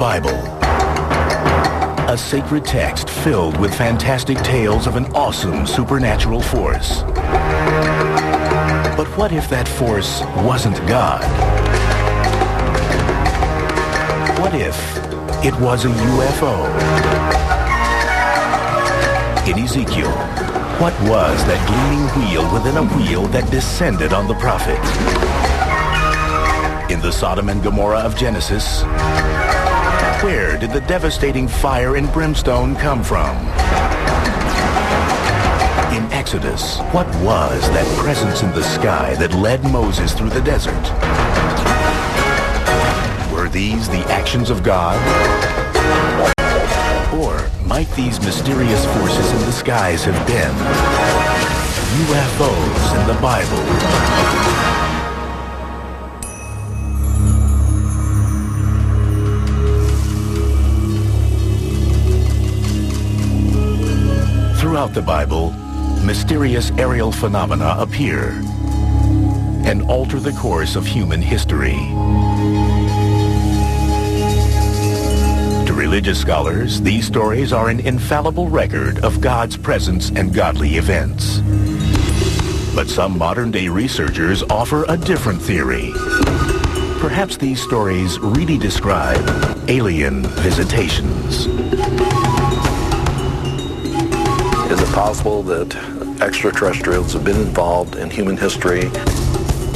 Bible. A sacred text filled with fantastic tales of an awesome supernatural force. But what if that force wasn't God? What if it was a UFO? In Ezekiel, what was that gleaming wheel within a wheel that descended on the prophet? In the Sodom and Gomorrah of Genesis, where did the devastating fire and brimstone come from? In Exodus, what was that presence in the sky that led Moses through the desert? Were these the actions of God? Or might these mysterious forces in the skies have been UFOs in the Bible? Throughout the Bible, mysterious aerial phenomena appear and alter the course of human history. To religious scholars, these stories are an infallible record of God's presence and godly events. But some modern-day researchers offer a different theory. Perhaps these stories really describe alien visitations. Is it possible that extraterrestrials have been involved in human history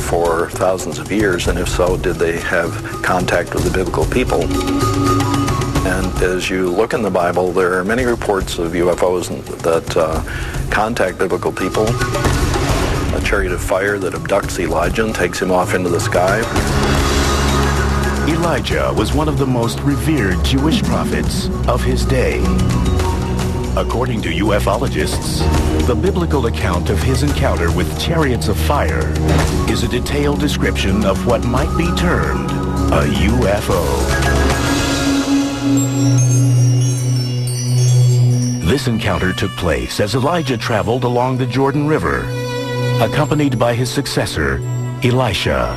for thousands of years? And if so, did they have contact with the biblical people? And as you look in the Bible, there are many reports of UFOs that contact biblical people. A chariot of fire that abducts Elijah and takes him off into the sky. Elijah was one of the most revered Jewish prophets of his day. According to ufologists, the biblical account of his encounter with chariots of fire is a detailed description of what might be termed a UFO. This encounter took place as Elijah traveled along the Jordan River, accompanied by his successor, Elisha.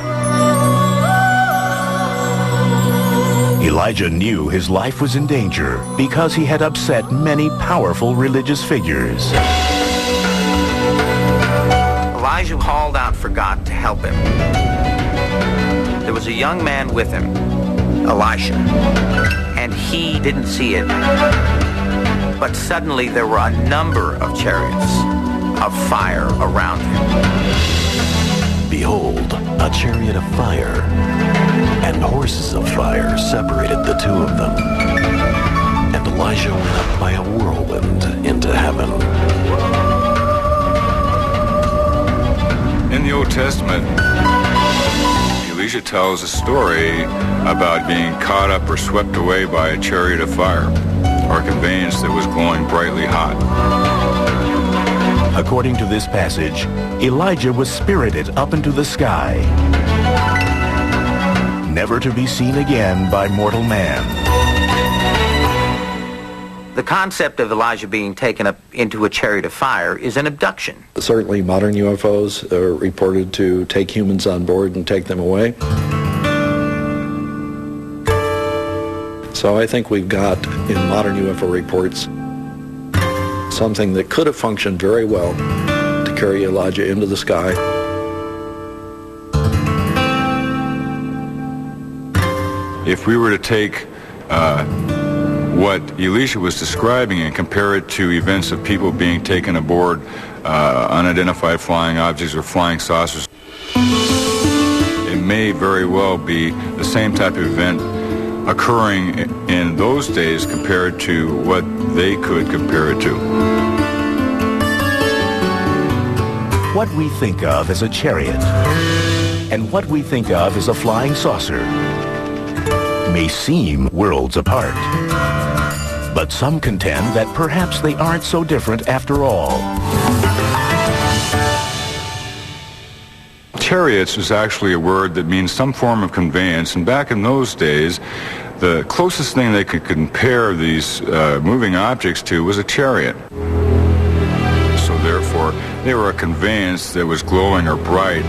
Elijah knew his life was in danger because he had upset many powerful religious figures. Elijah called out for God to help him. There was a young man with him, Elisha, and he didn't see it. But suddenly there were a number of chariots of fire around him. Behold, a chariot of fire and horses of fire separated the two of them. And Elijah went up by a whirlwind into heaven. In the Old Testament, Elisha tells a story about being caught up or swept away by a chariot of fire, or a conveyance that was glowing brightly hot. According to this passage, Elijah was spirited up into the sky, never to be seen again by mortal man. The concept of Elijah being taken up into a chariot of fire is an abduction. Certainly modern UFOs are reported to take humans on board and take them away. So I think we've got in modern UFO reports something that could have functioned very well to carry Elijah into the sky. If we were to take what Elisha was describing and compare it to events of people being taken aboard unidentified flying objects or flying saucers, it may very well be the same type of event occurring in those days compared to what they could compare it to. What we think of as a chariot and what we think of as a flying saucer may seem worlds apart. But some contend that perhaps they aren't so different after all. Chariots is actually a word that means some form of conveyance, and back in those days, the closest thing they could compare these moving objects to was a chariot. So therefore, they were a conveyance that was glowing or bright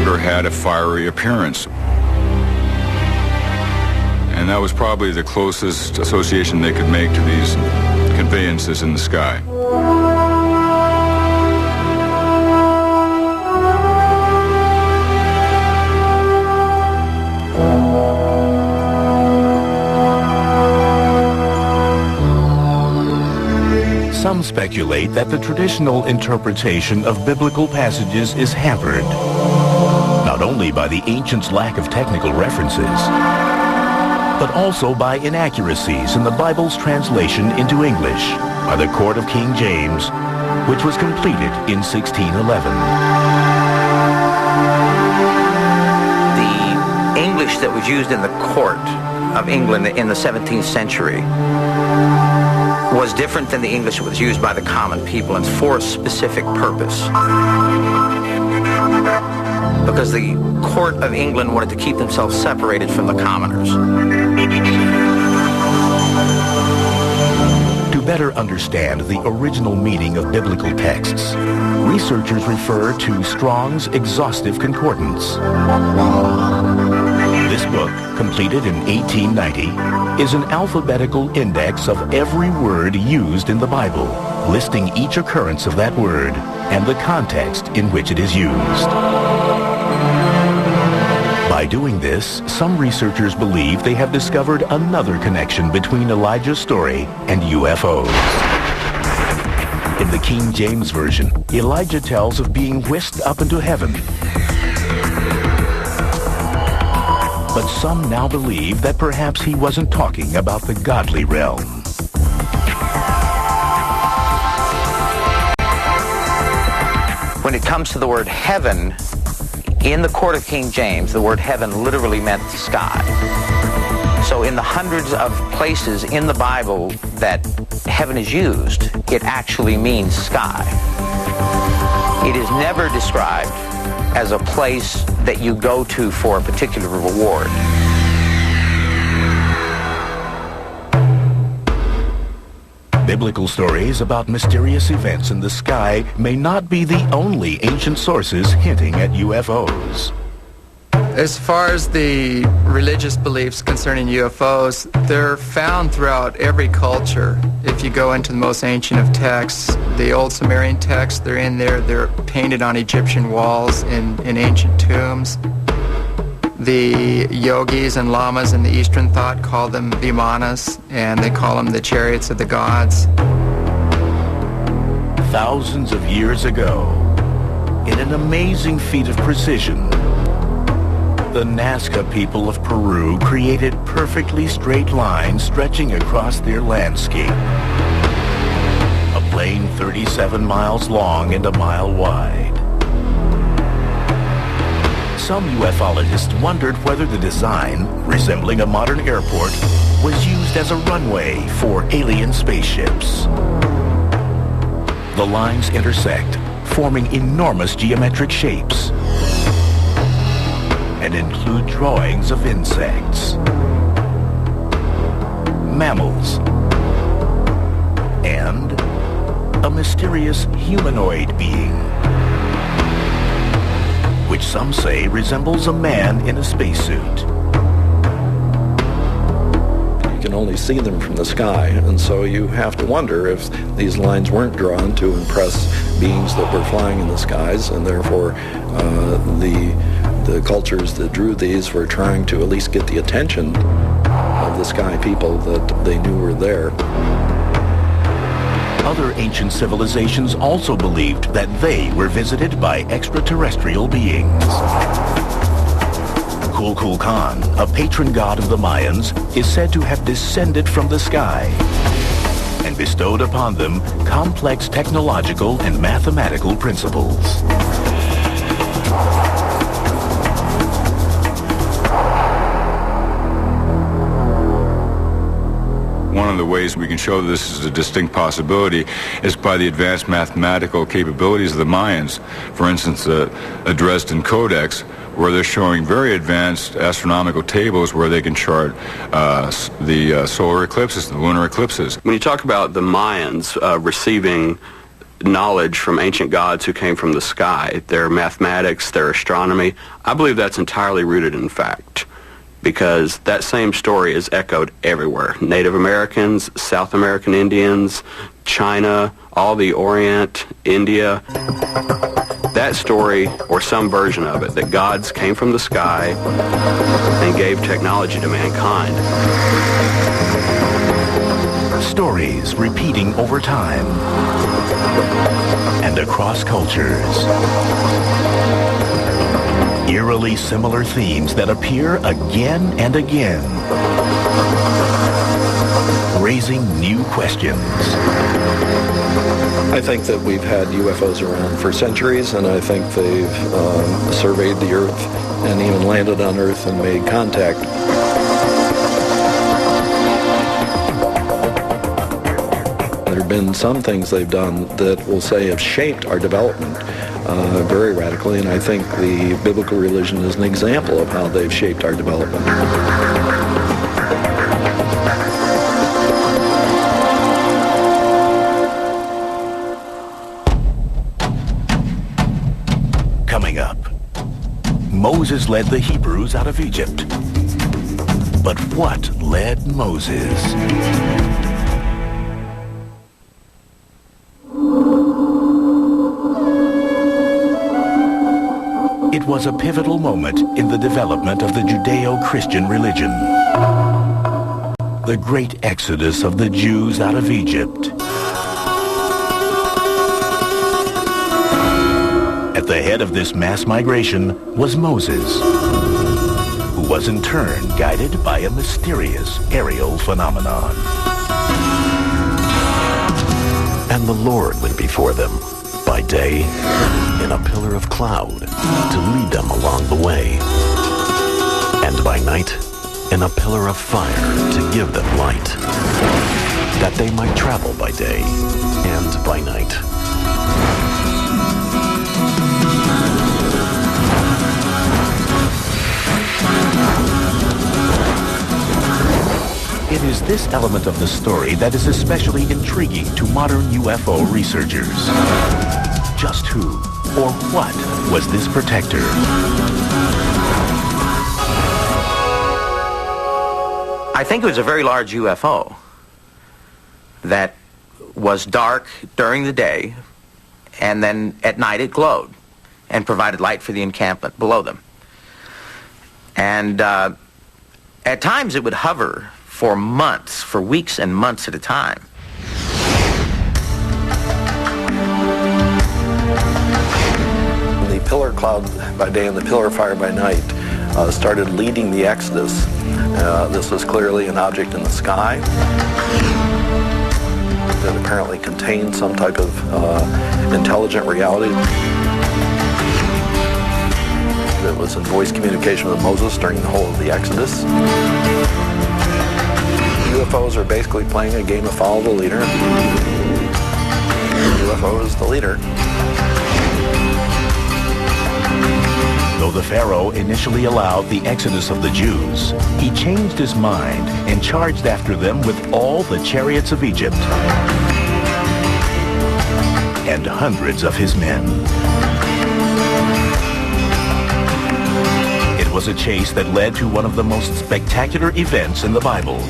or had a fiery appearance. And and that was probably the closest association they could make to these conveyances in the sky. Some speculate that the traditional interpretation of biblical passages is hampered, not only by the ancients' lack of technical references, but also by inaccuracies in the Bible's translation into English by the Court of King James, which was completed in 1611. The English that was used in the court of England in the 17th century was different than the English that was used by the common people, and for a specific purpose. Because the court of England wanted to keep themselves separated from the commoners. To better understand the original meaning of biblical texts, researchers refer to Strong's Exhaustive Concordance. This book, completed in 1890, is an alphabetical index of every word used in the Bible, listing each occurrence of that word and the context in which it is used. By doing this, some researchers believe they have discovered another connection between Elijah's story and UFOs. In the King James Version, Elijah tells of being whisked up into heaven. But some now believe that perhaps he wasn't talking about the godly realm. When it comes to the word heaven, in the court of King James, the word heaven literally meant sky. So in the hundreds of places in the Bible that heaven is used, it actually means sky. It is never described as a place that you go to for a particular reward. Biblical stories about mysterious events in the sky may not be the only ancient sources hinting at UFOs. As far as the religious beliefs concerning UFOs, they're found throughout every culture. If you go into the most ancient of texts, the old Sumerian texts, they're in there. They're painted on Egyptian walls in ancient tombs. The yogis and lamas in the Eastern thought call them vimanas, and they call them the chariots of the gods. Thousands of years ago, in an amazing feat of precision, the Nazca people of Peru created perfectly straight lines stretching across their landscape. A plain 37 miles long and a mile wide. Some ufologists wondered whether the design, resembling a modern airport, was used as a runway for alien spaceships. The lines intersect, forming enormous geometric shapes, and include drawings of insects, mammals, and a mysterious humanoid being, which some say resembles a man in a spacesuit. You can only see them from the sky, and so you have to wonder if these lines weren't drawn to impress beings that were flying in the skies, and therefore the cultures that drew these were trying to at least get the attention of the sky people that they knew were there. Other ancient civilizations also believed that they were visited by extraterrestrial beings. Kukulkan, a patron god of the Mayans, is said to have descended from the sky and bestowed upon them complex technological and mathematical principles. One of the ways we can show this is a distinct possibility is by the advanced mathematical capabilities of the Mayans. For instance, a Dresden Codex, where they're showing very advanced astronomical tables where they can chart the solar eclipses, the lunar eclipses. When you talk about the Mayans receiving knowledge from ancient gods who came from the sky, their mathematics, their astronomy, I believe that's entirely rooted in fact. because that same story is echoed everywhere. Native Americans, South American Indians, China, all the Orient, India. That story, or some version of it, that gods came from the sky and gave technology to mankind. Stories repeating over time and across cultures. Eerily similar themes that appear again and again, raising new questions. I think that we've had UFOs around for centuries, and I think they've surveyed the Earth and even landed on Earth and made contact. There have been some things they've done that we'll say have shaped our development very radically, and I think the biblical religion is an example of how they've shaped our development. Coming up, Moses led the Hebrews out of Egypt. But what led Moses? It was a pivotal moment in the development of the Judeo-Christian religion. The great exodus of the Jews out of Egypt. At the head of this mass migration was Moses, who was in turn guided by a mysterious aerial phenomenon. And the Lord went before them by day in a pillar of cloud to lead them along the way, and by night in a pillar of fire to give them light, that they might travel by day and by night. It is this element of the story that is especially intriguing to modern UFO researchers. Just who or what was this protector? I think it was a very large UFO that was dark during the day, and then at night it glowed and provided light for the encampment below them. And at times it would hover for months, for weeks and months at a time. The pillar cloud by day and the pillar of fire by night started leading the Exodus. This was clearly an object in the sky that apparently contained some type of intelligent reality. That was in voice communication with Moses during the whole of the Exodus. UFOs are basically playing a game of follow the leader. The UFO is the leader. Though the Pharaoh initially allowed the exodus of the Jews, he changed his mind and charged after them with all the chariots of Egypt and hundreds of his men. It was a chase that led to one of the most spectacular events in the Bible.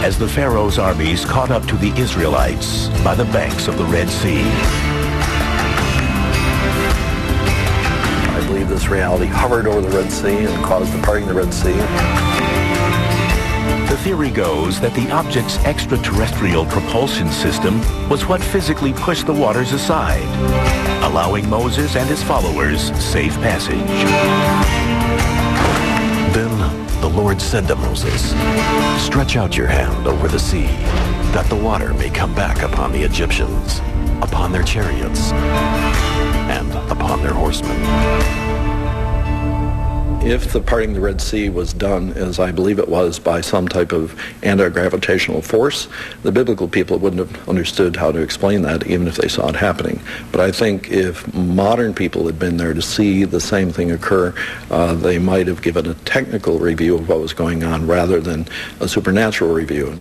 As the Pharaoh's armies caught up to the Israelites by the banks of the Red Sea. I believe this reality hovered over the Red Sea and caused the parting of the Red Sea. The theory goes that the object's extraterrestrial propulsion system was what physically pushed the waters aside, allowing Moses and his followers safe passage. Then the Lord said to Moses, "Stretch out your hand over the sea, that the water may come back upon the Egyptians, upon their chariots, and upon their horsemen." If the parting of the Red Sea was done, as I believe it was, by some type of anti-gravitational force, the biblical people wouldn't have understood how to explain that, even if they saw it happening. But I think if modern people had been there to see the same thing occur, they might have given a technical review of what was going on rather than a supernatural review.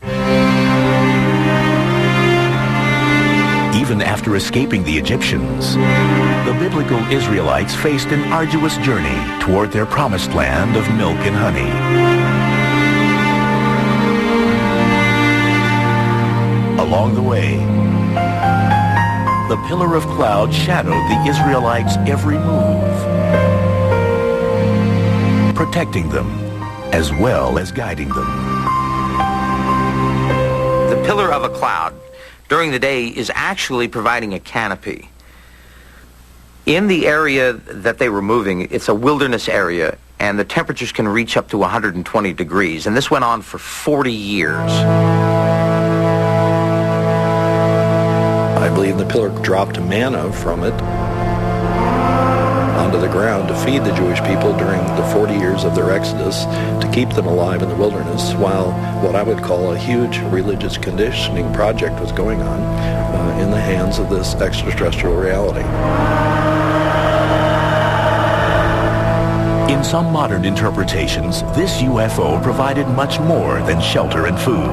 Even after escaping the Egyptians, the biblical Israelites faced an arduous journey toward their promised land of milk and honey. Along the way, the pillar of cloud shadowed the Israelites' every move, protecting them as well as guiding them. The pillar of a cloud during the day is actually providing a canopy. In the area that they were moving, it's a wilderness area, and the temperatures can reach up to 120 degrees, and this went on for 40 years. I believe the pillar dropped manna from it onto the ground to feed the Jewish people during the 40 years of their exodus, to keep them alive in the wilderness, while what I would call a huge religious conditioning project was going on in the hands of this extraterrestrial reality. In some modern interpretations, this UFO provided much more than shelter and food.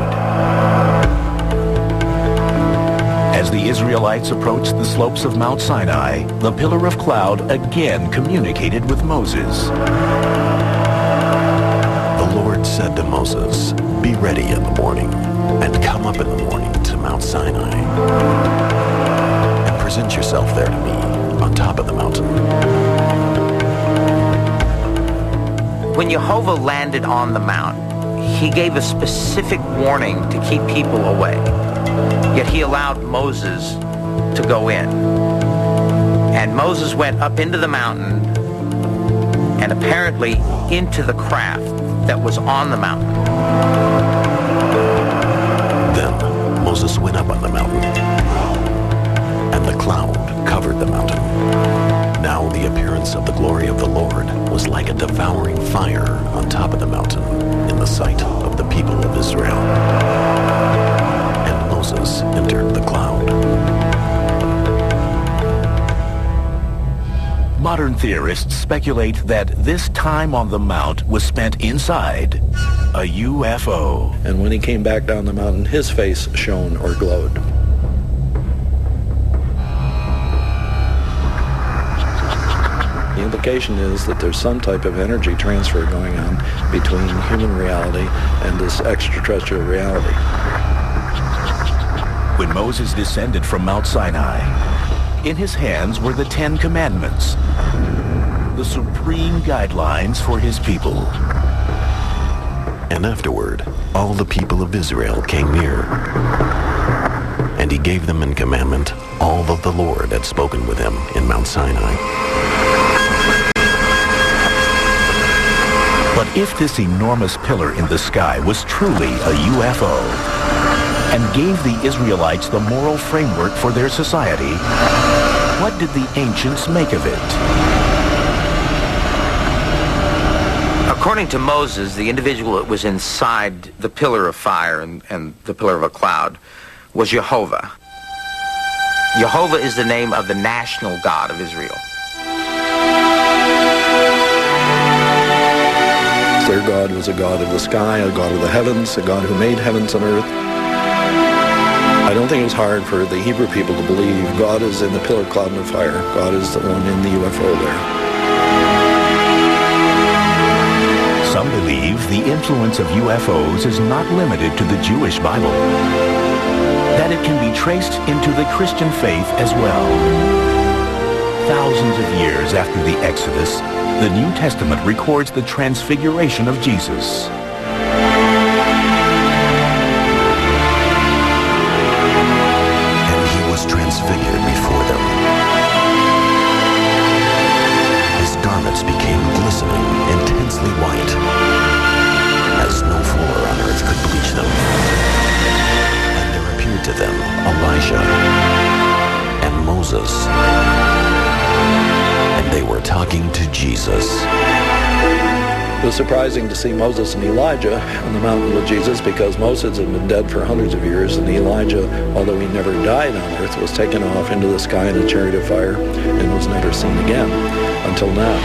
As the Israelites approached the slopes of Mount Sinai, the pillar of cloud again communicated with Moses. The Lord said to Moses, "Be ready in the morning, and come up in the morning to Mount Sinai, and present yourself there to me on top of the mountain." When Jehovah landed on the mount, he gave a specific warning to keep people away. Yet he allowed Moses to go in. And Moses went up into the mountain and apparently into the craft that was on the mountain. Then Moses went up on the mountain, and the cloud covered the mountain. Now the appearance of the glory of the Lord was like a devouring fire on top of the mountain in the sight of the people of Israel. And Moses entered the cloud. Modern theorists speculate that this time on the mount was spent inside a UFO. And when he came back down the mountain, his face shone or glowed. The implication is that there's some type of energy transfer going on between human reality and this extraterrestrial reality. When Moses descended from Mount Sinai, in his hands were the 10 Commandments, the supreme guidelines for his people. And afterward, all the people of Israel came near, and he gave them in commandment all that the Lord had spoken with him in Mount Sinai. But if this enormous pillar in the sky was truly a UFO and gave the Israelites the moral framework for their society, what did the ancients make of it? According to Moses, the individual that was inside the pillar of fire and the pillar of a cloud was Jehovah. Jehovah is the name of the national God of Israel. Their God was a God of the sky, a God of the heavens, a God who made heavens and earth. I don't think it was hard for the Hebrew people to believe God is in the pillar, cloud, and fire. God is the one in the UFO there. Some believe the influence of UFOs is not limited to the Jewish Bible, that it can be traced into the Christian faith as well. Thousands of years after the Exodus, the New Testament records the transfiguration of Jesus. And he was transfigured before them. His garments became glistening, intensely white, as no fuller on earth could bleach them. And there appeared to them Elijah and Moses, and they were talking to Jesus. It was surprising to see Moses and Elijah on the mountain with Jesus, because Moses had been dead for hundreds of years, and Elijah, although he never died on earth, was taken off into the sky in a chariot of fire and was never seen again until now.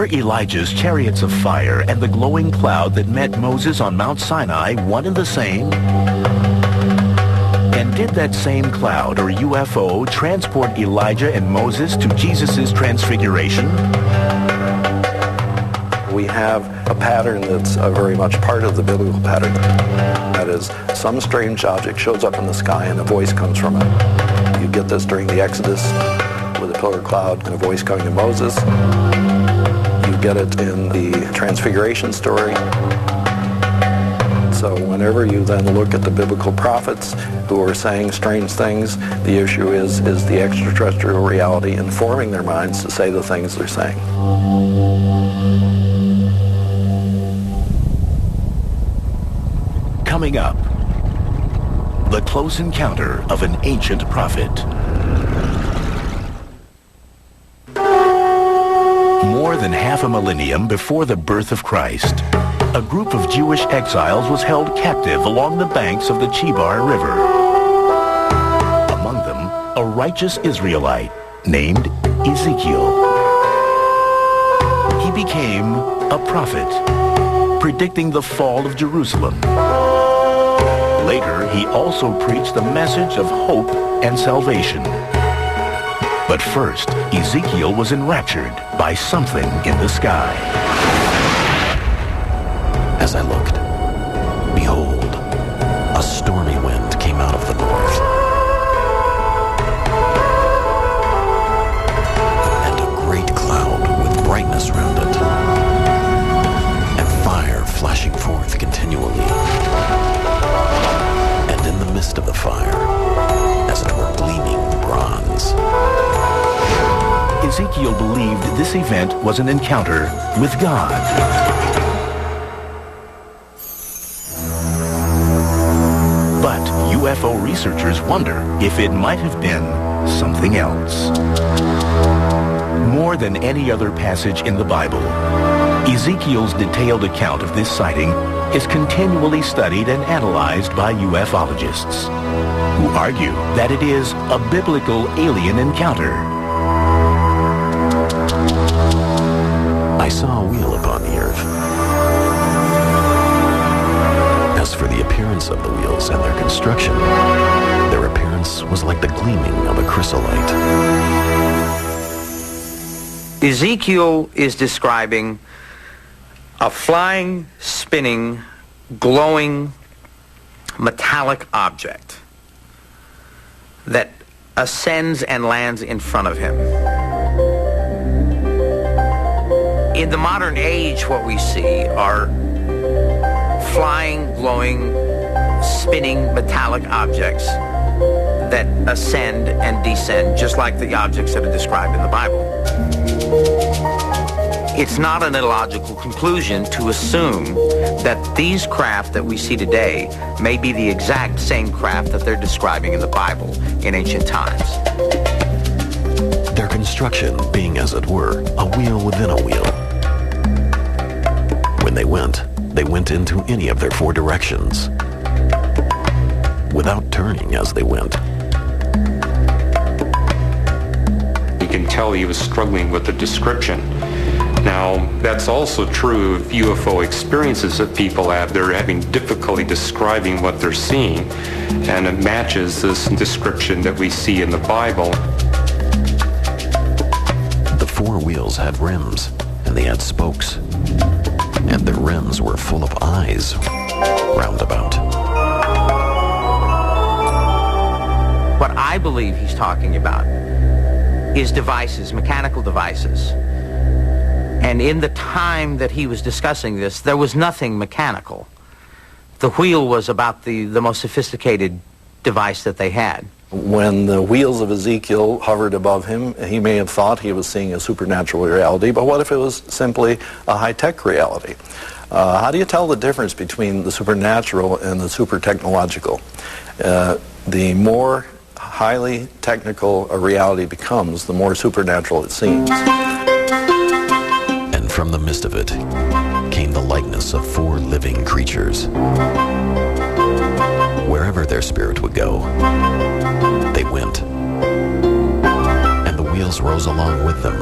Were Elijah's chariots of fire and the glowing cloud that met Moses on Mount Sinai one and the same? And did that same cloud or UFO transport Elijah and Moses to Jesus' transfiguration? We have a pattern that's very much part of the biblical pattern. That is, some strange object shows up in the sky and a voice comes from it. You get this during the Exodus with a pillar of cloud and a voice coming to Moses. You get it in the Transfiguration story. So whenever you then look at the biblical prophets who are saying strange things, the issue is the extraterrestrial reality informing their minds to say the things they're saying. Coming up, the close encounter of an ancient prophet. More than half a millennium before the birth of Christ, a group of Jewish exiles was held captive along the banks of the Chebar River. Among them, a righteous Israelite named Ezekiel. He became a prophet, predicting the fall of Jerusalem. Later, he also preached the message of hope and salvation. But first, Ezekiel was enraptured by something in the sky. As I looked, behold, a stormy wind came out of the north. And a great cloud with brightness round it, and fire flashing forth continually. And in the midst of the fire, as it were gleaming bronze. Ezekiel believed this event was an encounter with God. But UFO researchers wonder if it might have been something else. More than any other passage in the Bible, Ezekiel's detailed account of this sighting is continually studied and analyzed by ufologists, who argue that it is a biblical alien encounter. I saw a wheel upon the earth. As for the appearance of the wheels and their construction, their appearance was like the gleaming of a chrysolite. Ezekiel is describing a flying, spinning, glowing, metallic object that ascends and lands in front of him. In the modern age, what we see are flying, glowing, spinning metallic objects that ascend and descend, just like the objects that are described in the Bible. It's not an illogical conclusion to assume that these craft that we see today may be the exact same craft that they're describing in the Bible in ancient times. Their construction being, as it were, a wheel within a wheel. When they went into any of their four directions, without turning as they went. You can tell he was struggling with the description. Now, that's also true of UFO experiences that people have. They're having difficulty describing what they're seeing, and it matches this description that we see in the Bible. The four wheels had rims, and they had spokes, and their rims were full of eyes round about. What I believe he's talking about is devices, mechanical devices. And in the time that he was discussing this, there was nothing mechanical. The wheel was about the most sophisticated device that they had. When the wheels of Ezekiel hovered above him, he may have thought he was seeing a supernatural reality, but what if it was simply a high-tech reality? How do you tell the difference between the supernatural and the super-technological? The more highly technical a reality becomes, the more supernatural it seems. And from the midst of it came the likeness of four living creatures. Wherever their spirit would go, they went, and the wheels rose along with them.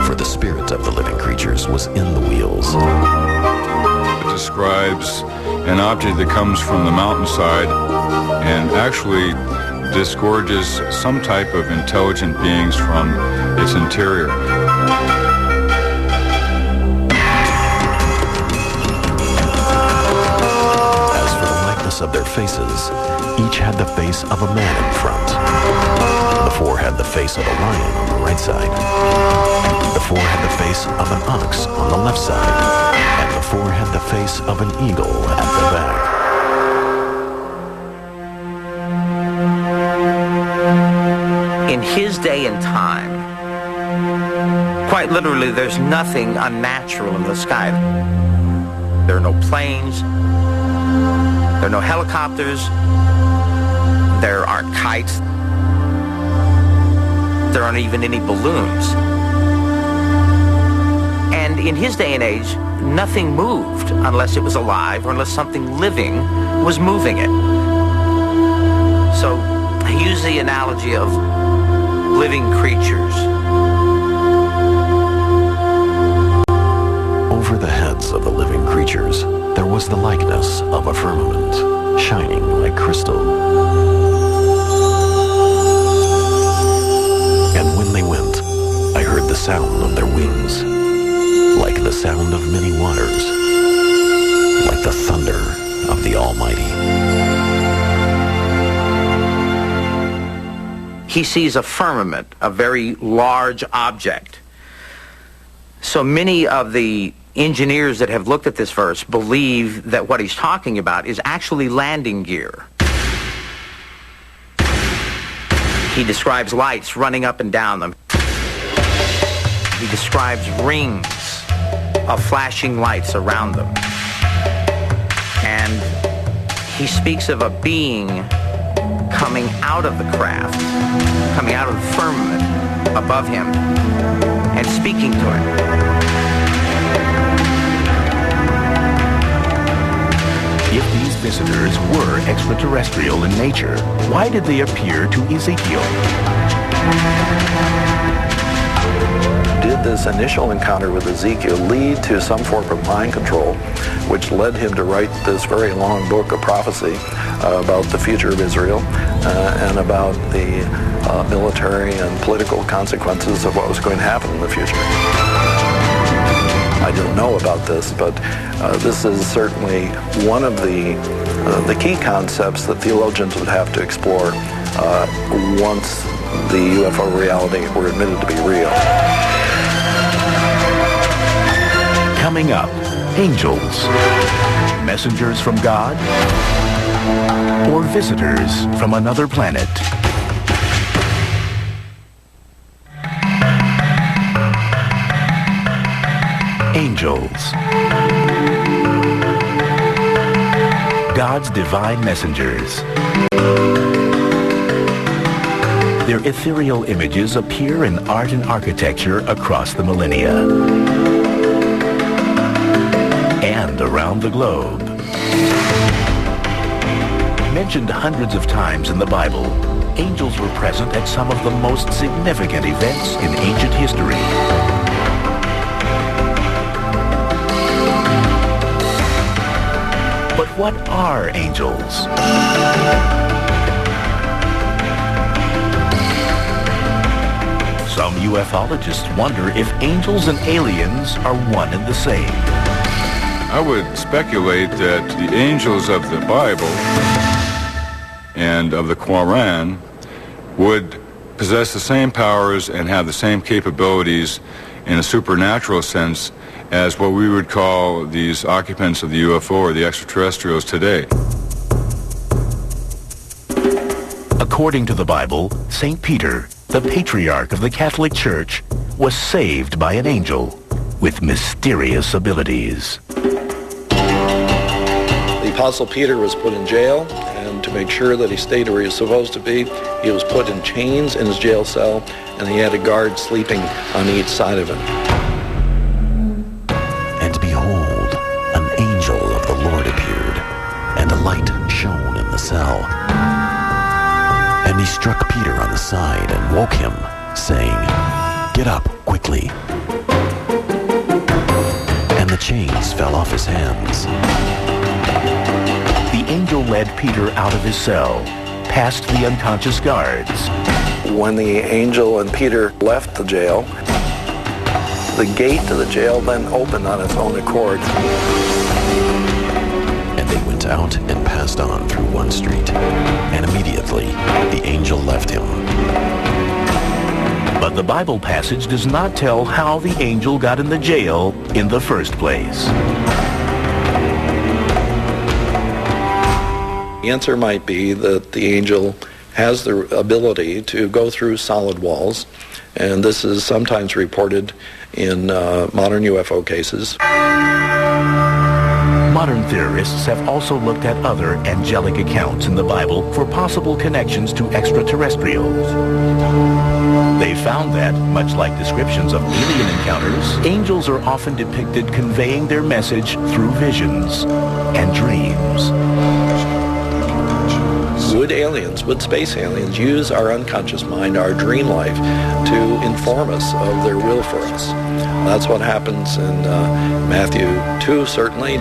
For the spirit of the living creatures was in the wheels. It describes an object that comes from the mountainside and actually disgorges some type of intelligent beings from its interior. As for the likeness of their faces, each had the face of a man in front. The four had the face of a lion on the right side. The four had the face of an ox on the left side. And the four had the face of an eagle at the back. In his day and time, quite literally, there's nothing unnatural in the sky. There are no planes. There are no helicopters. There aren't kites. There aren't even any balloons. And in his day and age, nothing moved unless it was alive or unless something living was moving it. So he used the analogy of living creatures. Over the heads of the living creatures, there was the likeness of a firmament, shining like crystal. And when they went, I heard the sound of their wings, like the sound of many waters, like the thunder of the Almighty. He sees a firmament, a very large object. So many of the engineers that have looked at this verse believe that what he's talking about is actually landing gear. He describes lights running up and down them. He describes rings of flashing lights around them. And he speaks of a being coming out of the craft, coming out of the firmament above him, and speaking to him. If these visitors were extraterrestrial in nature, why did they appear to Ezekiel? Did this initial encounter with Ezekiel lead to some form of mind control, which led him to write this very long book of prophecy about the future of Israel and about the military and political consequences of what was going to happen in the future? I don't know about this, but this is certainly one of the key concepts that theologians would have to explore once the UFO reality were admitted to be real. Coming up, angels, messengers from God, or visitors from another planet. Angels. God's divine messengers. Their ethereal images appear in art and architecture across the millennia and around the globe. Mentioned hundreds of times in the Bible, angels were present at some of the most significant events in ancient history. But what are angels? Some ufologists wonder if angels and aliens are one and the same. I would speculate that the angels of the Bible and of the Quran would possess the same powers and have the same capabilities in a supernatural sense as what we would call these occupants of the UFO or the extraterrestrials today. According to the Bible, St. Peter, the patriarch of the Catholic Church, was saved by an angel with mysterious abilities. The Apostle Peter was put in jail, and to make sure that he stayed where he was supposed to be, he was put in chains in his jail cell, and he had a guard sleeping on each side of him. And behold, an angel of the Lord appeared, and a light shone in the cell. And he struck Peter on the side and woke him, saying, "Get up quickly." chains fell off his hands. The angel led Peter out of his cell, past the unconscious guards. When the angel and Peter left the jail, the gate to the jail then opened on its own accord. And they went out and passed on through one street. And immediately, the angel left him. But the Bible passage does not tell how the angel got in the jail in the first place. The answer might be that the angel has the ability to go through solid walls, and this is sometimes reported in modern UFO cases. Modern theorists have also looked at other angelic accounts in the Bible for possible connections to extraterrestrials. They found that, much like descriptions of alien encounters, angels are often depicted conveying their message through visions and dreams. Would space aliens use our unconscious mind, our dream life, to inform us of their will for us? That's what happens in Matthew 2, certainly.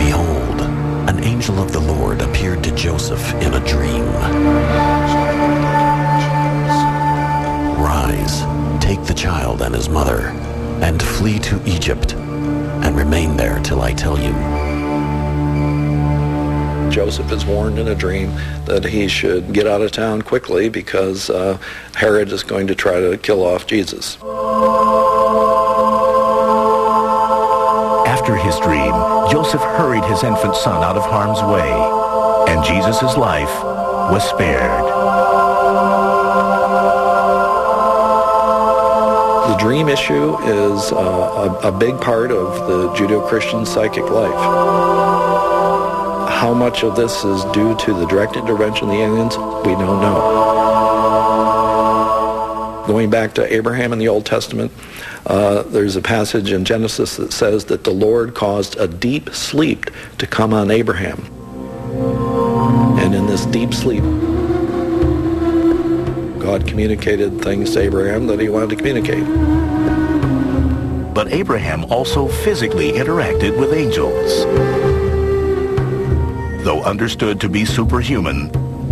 Behold, an angel of the Lord appeared to Joseph in a dream. Rise, take the child and his mother, and flee to Egypt, and remain there till I tell you. Joseph is warned in a dream that he should get out of town quickly because Herod is going to try to kill off Jesus. After his dream, Joseph hurried his infant son out of harm's way, and Jesus' life was spared. The dream issue is a big part of the Judeo-Christian psychic life. How much of this is due to the direct intervention of the aliens, we don't know. Going back to Abraham in the Old Testament, there's a passage in Genesis that says that the Lord caused a deep sleep to come on Abraham. And in this deep sleep, God communicated things to Abraham that he wanted to communicate. But Abraham also physically interacted with angels. Though understood to be superhuman,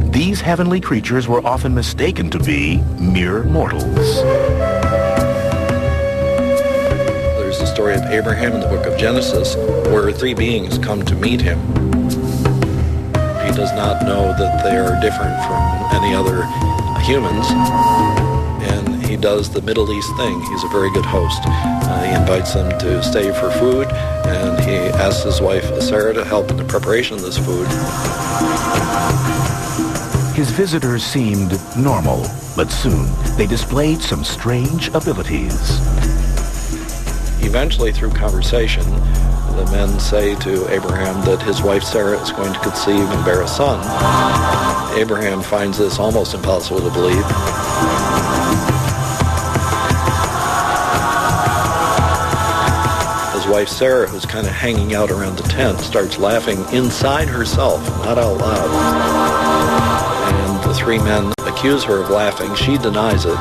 these heavenly creatures were often mistaken to be mere mortals. There's the story of Abraham in the book of Genesis, where three beings come to meet him. He does not know that they are different from any other humans, and he does the Middle East thing. He's a very good host. He invites them to stay for food, and he asks his wife Sarah to help in the preparation of this food. His visitors seemed normal, but soon they displayed some strange abilities. Eventually, through conversation, the men say to Abraham that his wife Sarah is going to conceive and bear a son. Abraham finds this almost impossible to believe. His wife Sarah, who's kind of hanging out around the tent, starts laughing inside herself, not out loud. And the three men accuse her of laughing. She denies it.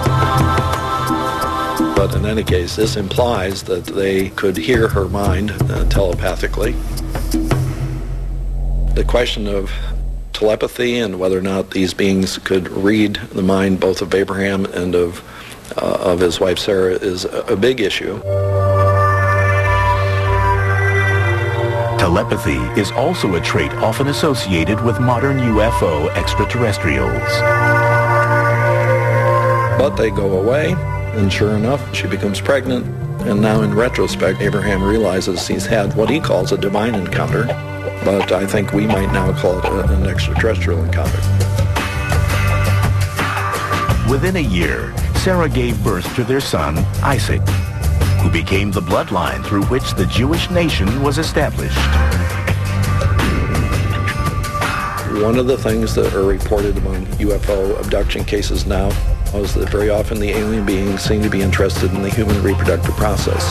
But in any case, this implies that they could hear her mind telepathically. The question of telepathy and whether or not these beings could read the mind both of Abraham and of his wife Sarah is a big issue. Telepathy is also a trait often associated with modern UFO extraterrestrials. But they go away, and sure enough, she becomes pregnant, and now in retrospect, Abraham realizes he's had what he calls a divine encounter, but I think we might now call it an extraterrestrial encounter. Within a year, Sarah gave birth to their son, Isaac, who became the bloodline through which the Jewish nation was established. One of the things that are reported among UFO abduction cases now is that very often the alien beings seem to be interested in the human reproductive process.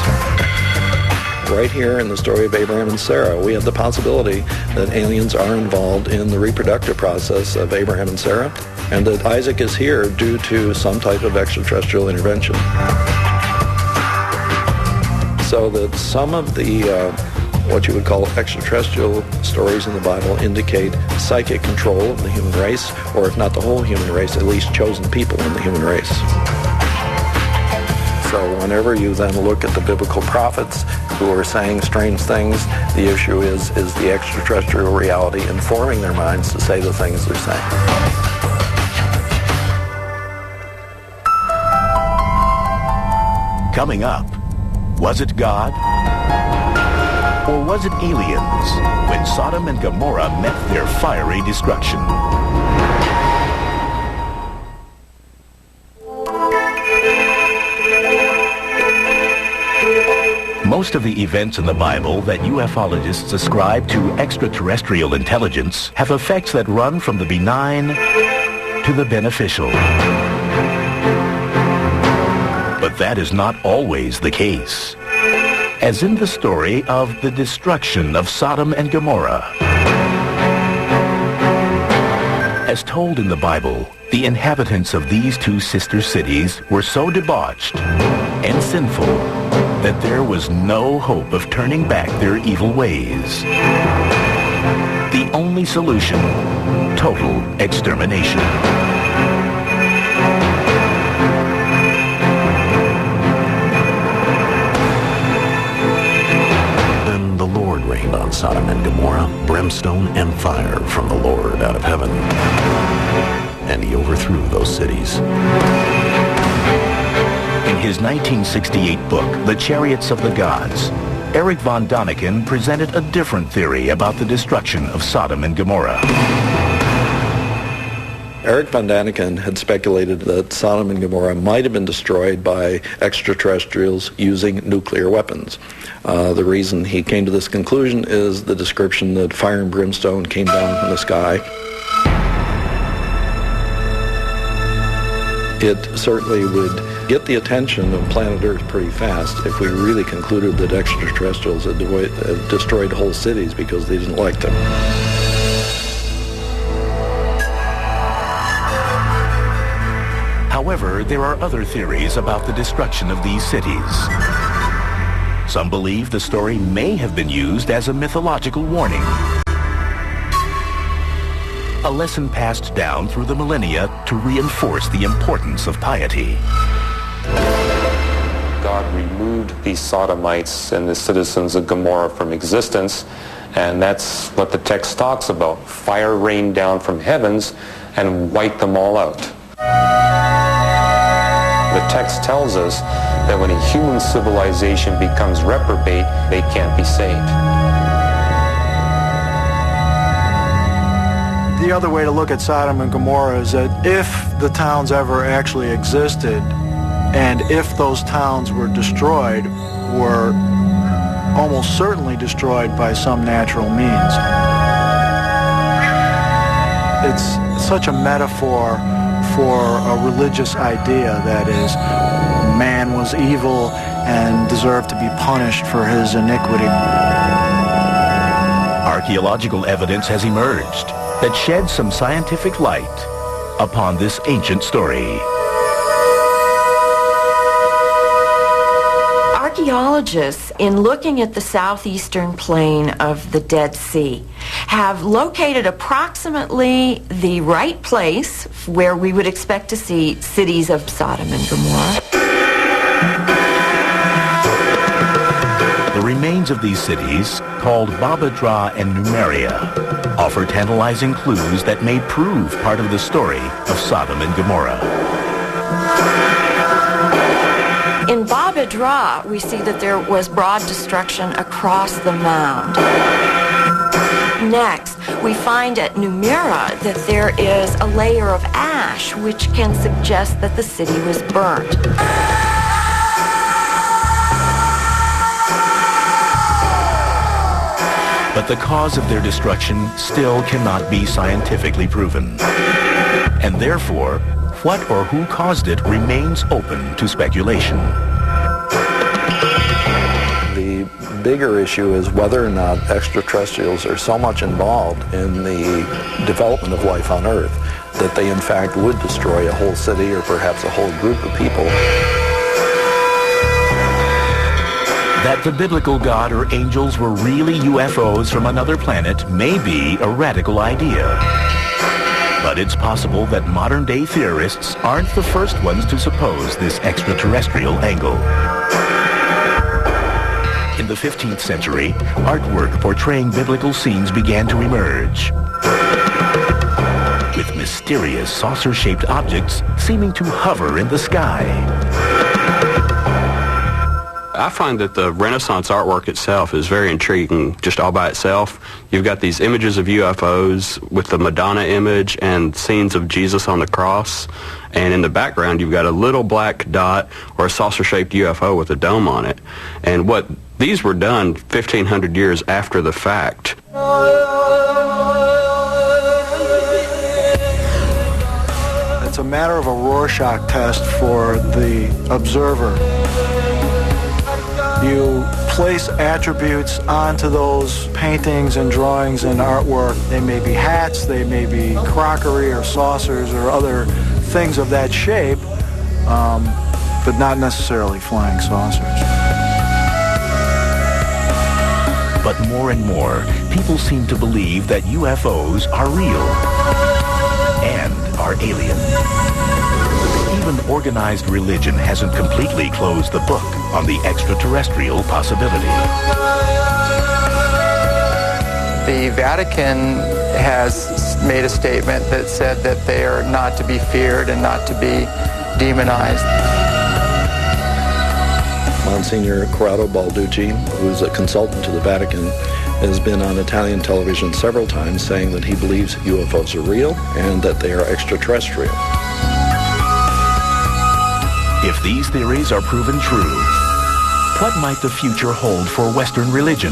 Right here in the story of Abraham and Sarah, we have the possibility that aliens are involved in the reproductive process of Abraham and Sarah, and that Isaac is here due to some type of extraterrestrial intervention. So that some of the what you would call extraterrestrial stories in the Bible indicate psychic control of the human race, or if not the whole human race, at least chosen people in the human race. So whenever you then look at the biblical prophets who are saying strange things, the issue is the extraterrestrial reality informing their minds to say the things they're saying. Coming up, was it God? Or was it aliens when Sodom and Gomorrah met their fiery destruction? Most of the events in the Bible that ufologists ascribe to extraterrestrial intelligence have effects that run from the benign to the beneficial. But that is not always the case. As in the story of the destruction of Sodom and Gomorrah. As told in the Bible, the inhabitants of these two sister cities were so debauched and sinful that there was no hope of turning back their evil ways. The only solution, total extermination. Then the Lord rained on Sodom and Gomorrah brimstone and fire from the Lord out of heaven, and he overthrew those cities. In his 1968 book, The Chariots of the Gods, Eric von Daniken presented a different theory about the destruction of Sodom and Gomorrah. Eric von Daniken had speculated that Sodom and Gomorrah might have been destroyed by extraterrestrials using nuclear weapons. The reason he came to this conclusion is the description that fire and brimstone came down from the sky. It certainly would get the attention of planet Earth pretty fast if we really concluded that extraterrestrials had destroyed whole cities because they didn't like them. However, there are other theories about the destruction of these cities. Some believe the story may have been used as a mythological warning. A lesson passed down through the millennia to reinforce the importance of piety. God removed the Sodomites and the citizens of Gomorrah from existence, and that's what the text talks about. Fire rained down from heavens and wiped them all out. The text tells us that when a human civilization becomes reprobate, they can't be saved. The other way to look at Sodom and Gomorrah is that if the towns ever actually existed, and if those towns were destroyed, were almost certainly destroyed by some natural means. It's such a metaphor for a religious idea, that is, man was evil and deserved to be punished for his iniquity. Archaeological evidence has emerged that sheds some scientific light upon this ancient story. Archaeologists, in looking at the southeastern plain of the Dead Sea, have located approximately the right place where we would expect to see cities of Sodom and Gomorrah. The remains of these cities, called Babadra and Numeria, offer tantalizing clues that may prove part of the story of Sodom and Gomorrah. In Babadra, we see that there was broad destruction across the mound. Next, we find at Numeria that there is a layer of ash which can suggest that the city was burnt. But the cause of their destruction still cannot be scientifically proven. And therefore, what or who caused it remains open to speculation. The bigger issue is whether or not extraterrestrials are so much involved in the development of life on Earth that they in fact would destroy a whole city or perhaps a whole group of people. That the biblical God or angels were really UFOs from another planet may be a radical idea. But it's possible that modern-day theorists aren't the first ones to suppose this extraterrestrial angle. In the 15th century, artwork portraying biblical scenes began to emerge, with mysterious saucer-shaped objects seeming to hover in the sky. I find that the Renaissance artwork itself is very intriguing just all by itself. You've got these images of UFOs with the Madonna image and scenes of Jesus on the cross. And in the background, you've got a little black dot or a saucer-shaped UFO with a dome on it. And what these were done 1,500 years after the fact. It's a matter of a Rorschach test for the observer. You place attributes onto those paintings and drawings and artwork. They may be hats, they may be crockery or saucers or other things of that shape, but not necessarily flying saucers. But more and more, people seem to believe that UFOs are real and are alien. Even organized religion hasn't completely closed the book on the extraterrestrial possibility. The Vatican has made a statement that said that they are not to be feared and not to be demonized. Monsignor Corrado Balducci, who's a consultant to the Vatican, has been on Italian television several times saying that he believes UFOs are real and that they are extraterrestrial. If these theories are proven true, what might the future hold for Western religion?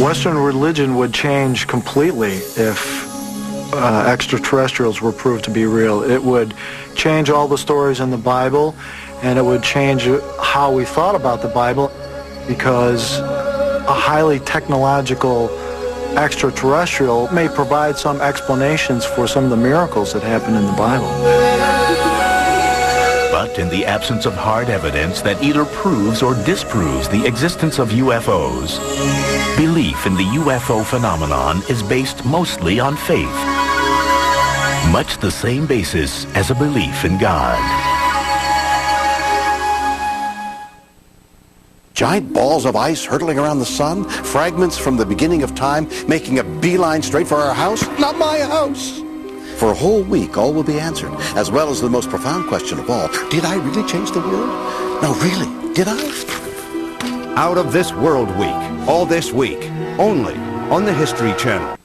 Western religion would change completely if extraterrestrials were proved to be real. It would change all the stories in the Bible, and it would change how we thought about the Bible, because a highly technological extraterrestrial may provide some explanations for some of the miracles that happen in the Bible. But in the absence of hard evidence that either proves or disproves the existence of UFOs, belief in the UFO phenomenon is based mostly on faith, much the same basis as a belief in God. Giant balls of ice hurtling around the sun, fragments from the beginning of time, making a beeline straight for our house? Not my house! For a whole week, all will be answered, as well as the most profound question of all. Did I really change the world? No, really, did I? Out of This World Week, all this week, only on the History Channel.